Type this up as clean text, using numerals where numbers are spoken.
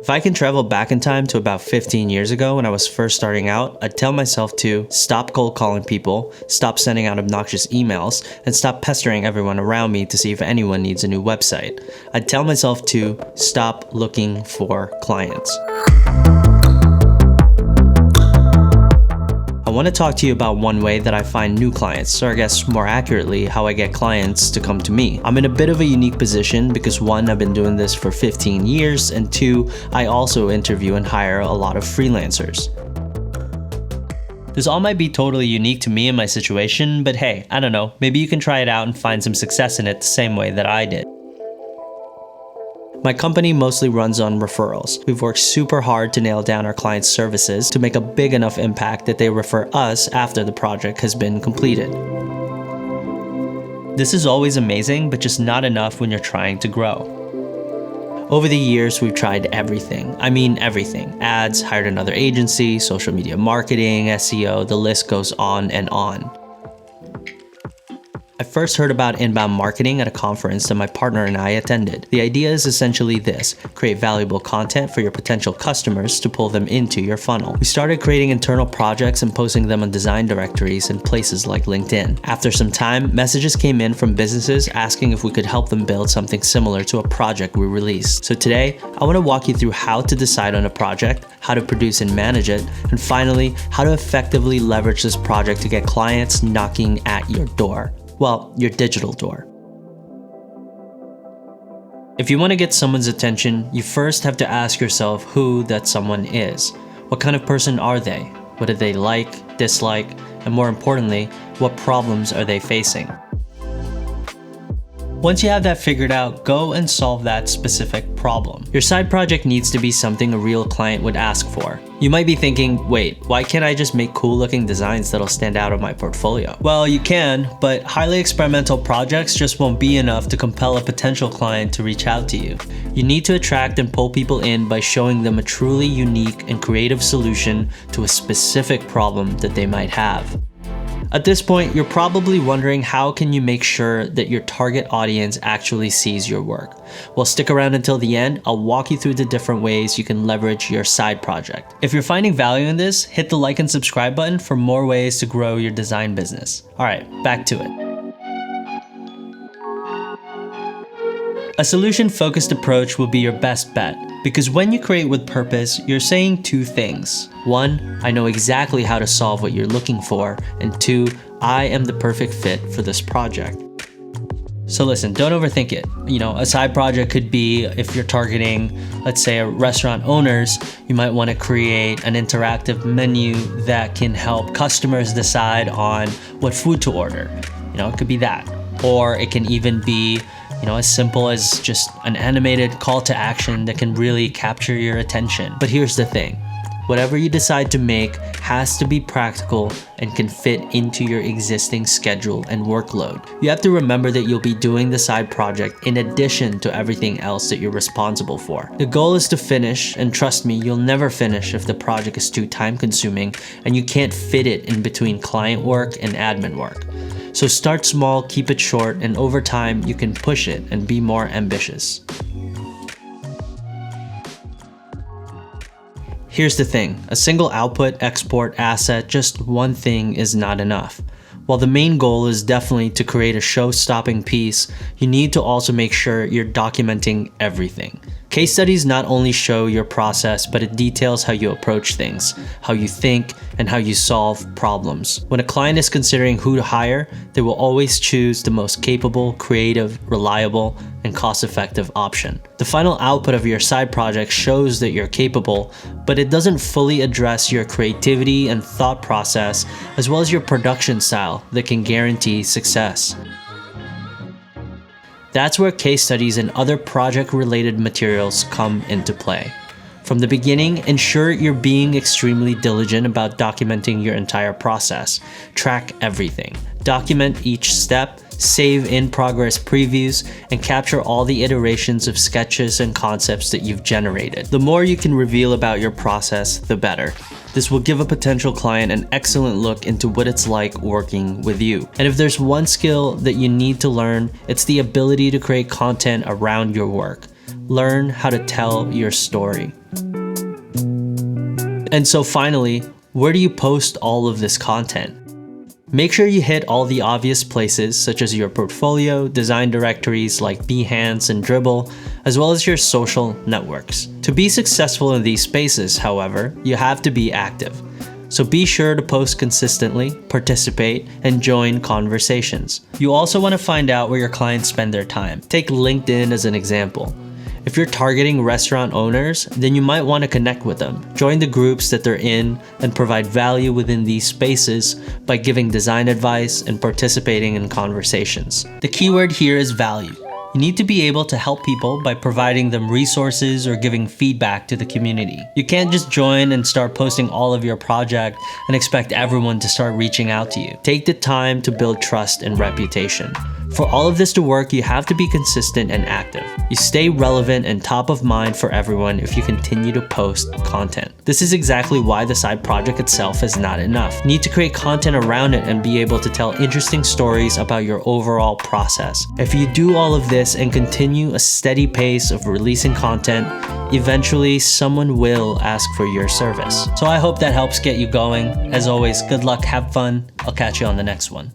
If I can travel back in time to about 15 years ago when I was first starting out, I'd tell myself to stop cold calling people, stop sending out obnoxious emails, and stop pestering everyone around me to see if anyone needs a new website. I'd tell myself to stop looking for clients. I want to talk to you about one way that I find new clients, or I guess more accurately, how I get clients to come to me. I'm in a bit of a unique position because 1, I've been doing this for 15 years, and 2, I also interview and hire a lot of freelancers. This all might be totally unique to me and my situation, but hey, I don't know, maybe you can try it out and find some success in it the same way that I did. My company mostly runs on referrals. We've worked super hard to nail down our clients' services to make a big enough impact that they refer us after the project has been completed. This is always amazing, but just not enough when you're trying to grow. Over the years, we've tried everything. I mean everything. Ads, hired another agency, social media marketing, SEO, the list goes on and on. I first heard about inbound marketing at a conference that my partner and I attended. The idea is essentially this: create valuable content for your potential customers to pull them into your funnel. We started creating internal projects and posting them on design directories and places like LinkedIn. After some time, messages came in from businesses asking if we could help them build something similar to a project we released. So today, I want to walk you through how to decide on a project, how to produce and manage it, and finally, how to effectively leverage this project to get clients knocking at your door. Well, your digital door. If you want to get someone's attention, you first have to ask yourself who that someone is. What kind of person are they? What do they like, dislike, and more importantly, what problems are they facing? Once you have that figured out, go and solve that specific problem. Your side project needs to be something a real client would ask for. You might be thinking, wait, why can't I just make cool looking designs that'll stand out on my portfolio? Well, you can, but highly experimental projects just won't be enough to compel a potential client to reach out to you. You need to attract and pull people in by showing them a truly unique and creative solution to a specific problem that they might have. At this point, you're probably wondering, how can you make sure that your target audience actually sees your work? Well, stick around until the end. I'll walk you through the different ways you can leverage your side project. If you're finding value in this, hit the like and subscribe button for more ways to grow your design business. All right, back to it. A solution-focused approach will be your best bet, because when you create with purpose, you're saying 2 things. 1, I know exactly how to solve what you're looking for, and 2, I am the perfect fit for this project. So listen, don't overthink it. A side project could be, if you're targeting, let's say, restaurant owners, you might want to create an interactive menu that can help customers decide on what food to order. It could be that. Or it can even be as simple as just an animated call to action that can really capture your attention. But here's the thing. Whatever you decide to make has to be practical and can fit into your existing schedule and workload. You have to remember that you'll be doing the side project in addition to everything else that you're responsible for. The goal is to finish, and trust me, you'll never finish if the project is too time-consuming and you can't fit it in between client work and admin work. So start small, keep it short, and over time, you can push it and be more ambitious. Here's the thing, a single output, export, asset, just one thing is not enough. While the main goal is definitely to create a show-stopping piece, you need to also make sure you're documenting everything. Case studies not only show your process, but it details how you approach things, how you think, and how you solve problems. When a client is considering who to hire, they will always choose the most capable, creative, reliable, and cost-effective option. The final output of your side project shows that you're capable, but it doesn't fully address your creativity and thought process, as well as your production style that can guarantee success. That's where case studies and other project-related materials come into play. From the beginning, ensure you're being extremely diligent about documenting your entire process. Track everything. Document each step, save in-progress previews, and capture all the iterations of sketches and concepts that you've generated. The more you can reveal about your process, the better. This will give a potential client an excellent look into what it's like working with you. And if there's one skill that you need to learn, it's the ability to create content around your work. learn how to tell your story. And so finally, where do you post all of this content? Make sure you hit all the obvious places such as your portfolio, design directories like Behance and Dribbble, as well as your social networks. To be successful in these spaces, however, you have to be active. So be sure to post consistently, participate, and join conversations. You also want to find out where your clients spend their time. Take LinkedIn as an example. If you're targeting restaurant owners, then you might want to connect with them. Join the groups that they're in and provide value within these spaces by giving design advice and participating in conversations. The keyword here is value. You need to be able to help people by providing them resources or giving feedback to the community. You can't just join and start posting all of your project and expect everyone to start reaching out to you. Take the time to build trust and reputation. For all of this to work, you have to be consistent and active. You stay relevant and top of mind for everyone if you continue to post content. This is exactly why the side project itself is not enough. You need to create content around it and be able to tell interesting stories about your overall process. If you do all of this and continue a steady pace of releasing content, eventually someone will ask for your service. So I hope that helps get you going. As always, good luck, have fun. I'll catch you on the next one.